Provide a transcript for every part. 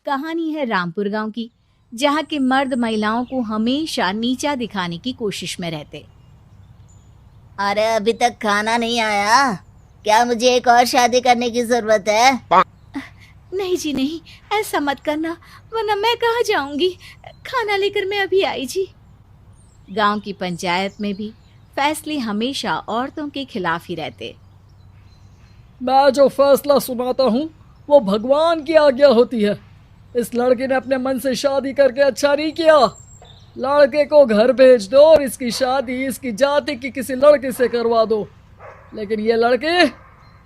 कहानी है रामपुर गांव की, जहां के मर्द महिलाओं को हमेशा नीचा दिखाने की कोशिश में रहते। अरे अभी तक खाना नहीं आया, क्या मुझे एक और शादी करने की जरूरत है? नहीं जी नहीं, ऐसा मत करना, वरना मैं कहाँ जाऊंगी। खाना लेकर मैं अभी आई जी। गांव की पंचायत में भी फैसले हमेशा औरतों के खिलाफ ही रहते। मैं जो फैसला सुनाता हूँ वो भगवान की आज्ञा होती है। इस लड़के ने अपने मन से शादी करके अच्छा नहीं किया। लड़के को घर भेज दो और इसकी शादी इसकी जाति की किसी लड़के से करवा दो। लेकिन ये लड़की,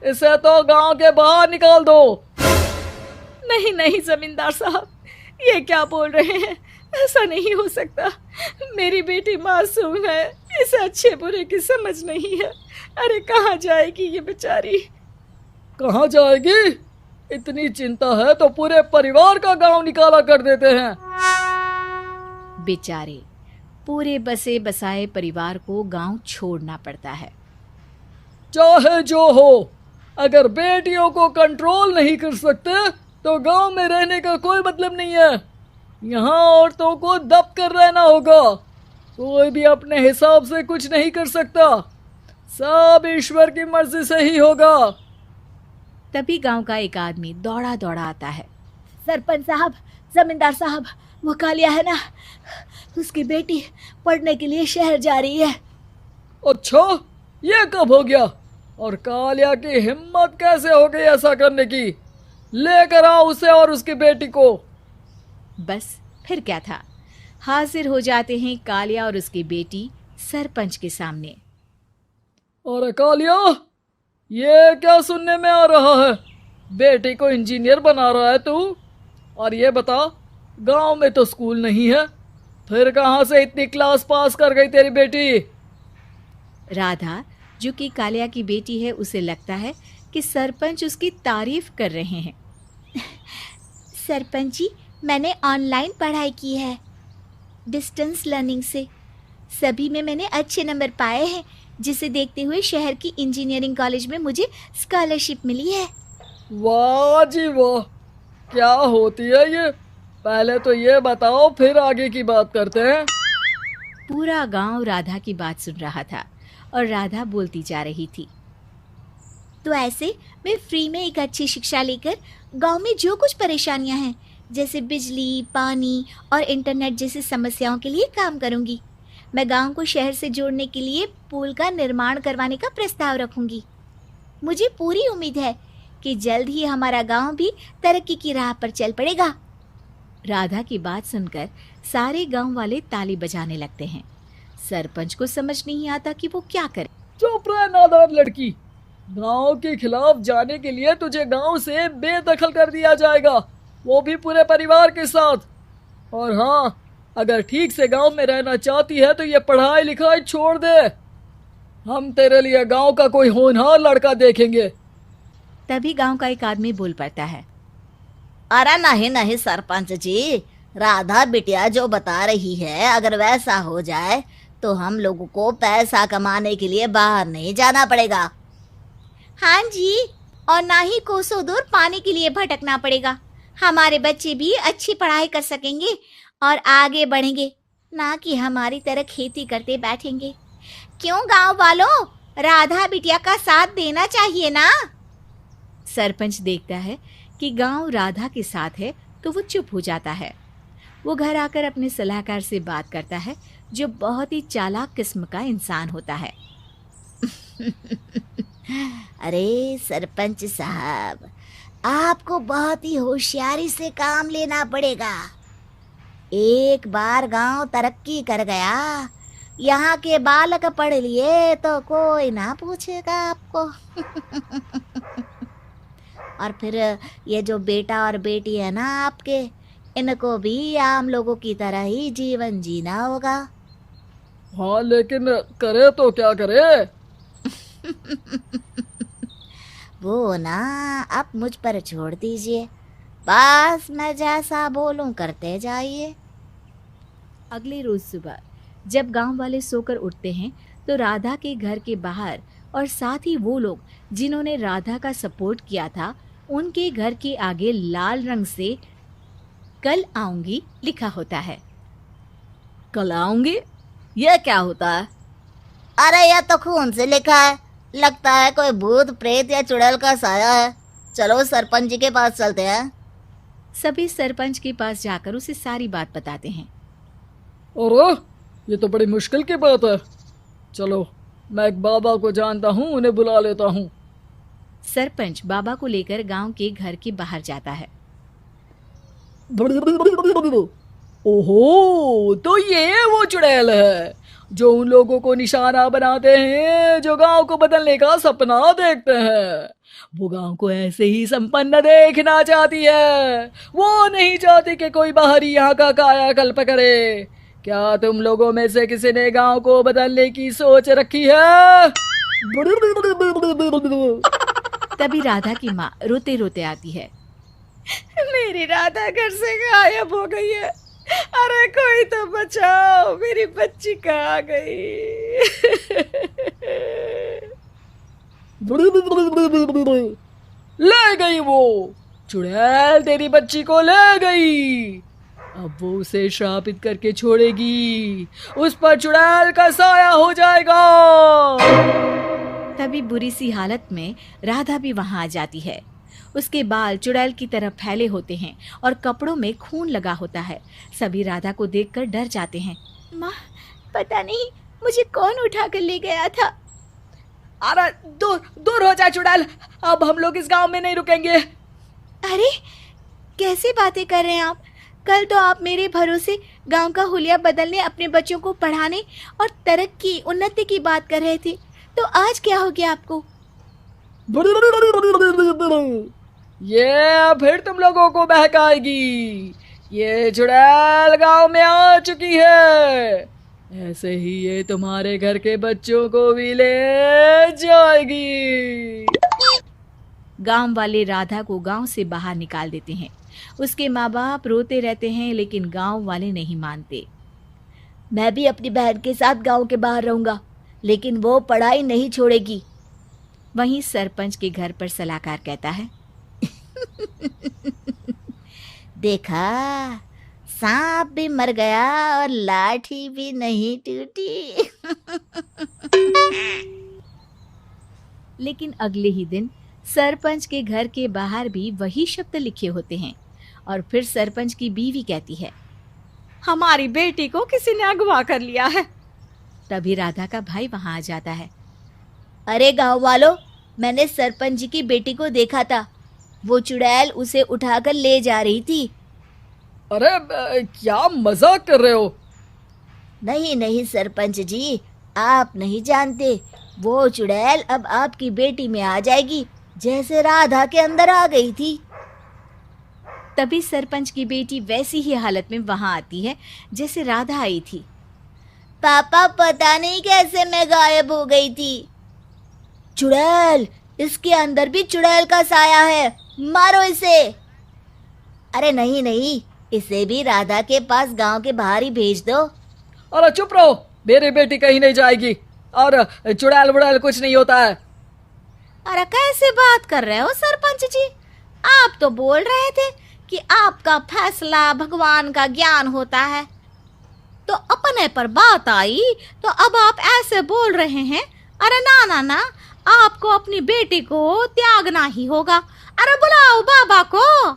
इसे तो गांव के बाहर निकाल दो। नहीं नहीं जमींदार साहब, ये क्या बोल रहे हैं? ऐसा नहीं हो सकता। मेरी बेटी मासूम है, इसे अच्छे बुरे की समझ नहीं है। अरे कहाँ जाएगी ये बेचारी? कहाँ जाएगी? इतनी चिंता है तो पूरे परिवार का गांव निकाला कर देते हैं। बेचारे पूरे बसे बसाए परिवार को गांव छोड़ना पड़ता है। चाहे जो हो, अगर बेटियों को कंट्रोल नहीं कर सकते तो गांव में रहने का कोई मतलब नहीं है। यहाँ औरतों को दब कर रहना होगा। कोई भी अपने हिसाब से कुछ नहीं कर सकता, सब ईश्वर की मर्जी से ही होगा। तभी गांव का एक आदमी दौड़ा दौड़ा आता है। सरपंच साहब, जमींदार साहब, वो कालिया है ना, उसकी बेटी पढ़ने के लिए शहर जा रही है। अच्छा, ये कब हो गया? और कालिया की हिम्मत कैसे हो गई ऐसा करने की? लेकर आओ उसे और उसकी बेटी को। बस फिर क्या था, हाजिर हो जाते हैं कालिया और उसकी बेटी सरपंच के सामने। और कालिया, ये क्या सुनने में आ रहा है? बेटी को इंजीनियर बना रहा है तू? और ये बता, गांव में तो स्कूल नहीं है, फिर कहाँ से इतनी क्लास पास कर गई तेरी बेटी? राधा, जो कि कालिया की बेटी है, उसे लगता है कि सरपंच उसकी तारीफ कर रहे हैं। सरपंच जी, मैंने ऑनलाइन पढ़ाई की है, डिस्टेंस लर्निंग से। सभी में मैंने अच्छे नंबर पाए हैं, जिसे देखते हुए शहर की इंजीनियरिंग कॉलेज में मुझे स्कॉलरशिप मिली है। वाह जी वाह, क्या होती है ये? पहले तो ये बताओ, फिर आगे की बात करते हैं। पूरा गांव राधा की बात सुन रहा था और राधा बोलती जा रही थी। तो ऐसे मैं फ्री में एक अच्छी शिक्षा लेकर गांव में जो कुछ परेशानियां हैं, जैसे बिजली, पानी और इंटरनेट जैसी समस्याओं के लिए काम करूंगी। मैं गांव को शहर से जोड़ने के लिए पुल का निर्माण करवाने का प्रस्ताव रखूंगी। मुझे पूरी उम्मीद है कि जल्द ही हमारा गांव भी तरक्की की राह पर चल पड़ेगा। राधा की बात सुनकर सारे गांव वाले ताली बजाने लगते हैं। सरपंच को समझ नहीं आता कि वो क्या करे। चुप रह नादान लड़की, गांव के खिलाफ जाने के लिए तुझे गांव से बेदखल कर दिया जाएगा, वो भी पूरे परिवार के साथ। और हाँ, अगर ठीक से गांव में रहना चाहती है तो ये पढ़ाई लिखाई छोड़ दे। हम तेरे लिए गांव का कोई होनहार लड़का देखेंगे। तभी गांव का एक आदमी बोल पड़ता है। अरे नहीं नहीं सरपंच जी, राधा बिटिया जो बता रही है, अगर वैसा हो जाए तो हम लोगों को पैसा कमाने के लिए बाहर नहीं जाना पड़ेगा। हाँ जी, और ना ही कोसों दूर पानी के लिए भटकना पड़ेगा। हमारे बच्चे भी अच्छी पढ़ाई कर सकेंगे और आगे बढ़ेंगे, ना कि हमारी तरह खेती करते बैठेंगे। क्यों गांव वालों, राधा बिटिया का साथ देना चाहिए ना। सरपंच देखता है कि गांव राधा के साथ है तो वो चुप हो जाता है। वो घर आकर अपने सलाहकार से बात करता है, जो बहुत ही चालाक किस्म का इंसान होता है। अरे सरपंच साहब, आपको बहुत ही होशियारी से काम लेना पड़ेगा। एक बार गांव तरक्की कर गया, यहाँ के बालक पढ़ लिए तो कोई ना पूछेगा आपको। और फिर ये जो बेटा और बेटी है ना आपके, इनको भी आम लोगों की तरह ही जीवन जीना होगा। हाँ, लेकिन करे तो क्या करे? वो ना आप मुझ पर छोड़ दीजिए, बस मैं जैसा बोलूं करते जाइए। अगले रोज सुबह जब गांव वाले सोकर उठते हैं तो राधा के घर के बाहर और साथ ही वो लोग जिन्होंने राधा का सपोर्ट किया था, उनके घर के आगे लाल रंग से कल आऊंगी लिखा होता है। कल आऊंगी, यह क्या होता है? अरे यह तो खून से लिखा है, लगता है कोई भूत प्रेत या चुड़ैल का साया है। चलो सरपंच जी के पास चलते हैं। सभी सरपंच के पास जाकर उसे सारी बात बताते हैं। अरे ये तो बड़ी मुश्किल की बात है। चलो मैं एक बाबा को जानता हूँ, उन्हें बुला लेता हूँ। सरपंच बाबा को लेकर गांव के घर के बाहर जाता है। ओहो, तो ये वो चुड़ैल है जो उन लोगों को निशाना बनाते हैं जो गांव को बदलने का सपना देखते हैं। वो गांव को ऐसे ही संपन्न देखना चाहती है। वो नहीं चाहती कि कोई बाहरी यहाँ का कायाकल्प करे। क्या तुम लोगों में से किसी ने गांव को बदलने की सोच रखी है? तभी राधा की माँ रोते रोते आती है। मेरी राधा घर से गायब हो गई है। अरे कोई तो बचाओ, मेरी बच्ची कहाँ गई? ले गई वो चुड़ैल, तेरी बच्ची को ले गई। अब वो उसे श्रापित करके छोड़ेगी, उस पर चुड़ैल का साया हो जाएगा। तभी बुरी सी हालत में राधा भी वहां आ जाती है। उसके बाल चुड़ैल की तरह फैले होते हैं और कपड़ों में खून लगा होता है। सभी राधा को देखकर डर जाते हैं। माँ, पता नहीं मुझे कौन उठा कर ले गया था। अरे दूर दूर हो जा चुड़ैल, अब हम लोग इस गांव में नहीं रुकेंगे। अरे कैसी बातें कर रहे हैं आप? कल तो आप मेरे भरोसे गांव का हुलिया बदलने, अपने बच्चों को पढ़ाने और तरक्की उन्नति की बात कर रहे थे, तो आज क्या हो गया आपको? ये फिर तुम लोगों को बहकाएगी। ये चुड़ैल गांव में आ चुकी है, ऐसे ही ये तुम्हारे घर के बच्चों को भी ले जाएगी। गांव वाले राधा को गांव से बाहर निकाल देते हैं। उसके माँ बाप रोते रहते हैं, लेकिन गांव वाले नहीं मानते। मैं भी अपनी बहन के साथ गांव के बाहर रहूंगा, लेकिन वो पढ़ाई नहीं छोड़ेगी। वहीं सरपंच के घर पर सलाहकार कहता है। देखा, सांप भी मर गया और लाठी भी नहीं टूटी। लेकिन अगले ही दिन सरपंच के घर के बाहर भी वही शब्द लिखे होते हैं। और फिर सरपंच की बीवी कहती है, हमारी बेटी को किसी ने अगवा कर लिया है। तभी राधा का भाई वहां आ जाता है। अरे गांव वालों, मैंने सरपंच जी की बेटी को देखा था। वो चुड़ैल उसे उठाकर ले जा रही थी। अरे क्या मजाक कर रहे हो? नहीं नहीं सरपंच जी, आप नहीं जानते। वो चुड़ैल अब आपकी बेटी में आ जाएगी, जैसे राधा के अंदर आ गई थी। तभी सरपंच की बेटी वैसी ही हालत में वहां आती है जैसे राधा आई थी। पापा, पता नहीं कैसे मैं गायब हो गई थी। चुड़ैल, इसके अंदर भी चुड़ैल का साया है, मारो इसे। अरे नहीं नहीं, इसे भी राधा के पास गांव के बाहर ही भेज दो। अरे चुप रहो, मेरी बेटी कहीं नहीं जाएगी और चुड़ैल बुड़ैल कुछ नहीं होता है। अरे कैसे बात कर रहे हो सरपंच जी? आप तो बोल रहे थे कि आपका फैसला भगवान का ज्ञान होता है, तो अपने पर बात आई तो अब आप ऐसे बोल रहे हैं। अरे ना ना ना, आपको अपनी बेटी को त्यागना ही होगा। अरे बुलाओ बाबा को।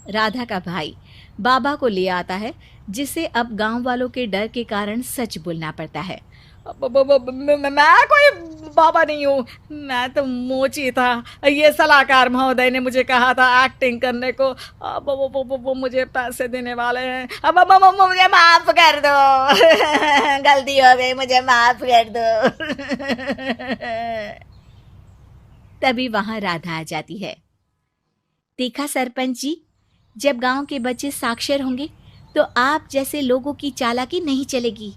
राधा का भाई बाबा को ले आता है, जिसे अब गांव वालों के डर के कारण सच बोलना पड़ता है। मैं कोई बाबा नहीं हूँ, मैं तो मोची था। ये सलाहकार महोदय ने मुझे कहा था एक्टिंग करने को। अब वो मुझे पैसे देने वाले हैं। अब मुझे माफ कर दो। गलती हो गई, मुझे माफ कर दो। तभी वहां राधा आ जाती है। देखा सरपंच जी, जब गांव के बच्चे साक्षर होंगे तो आप जैसे लोगों की चालाकी नहीं चलेगी।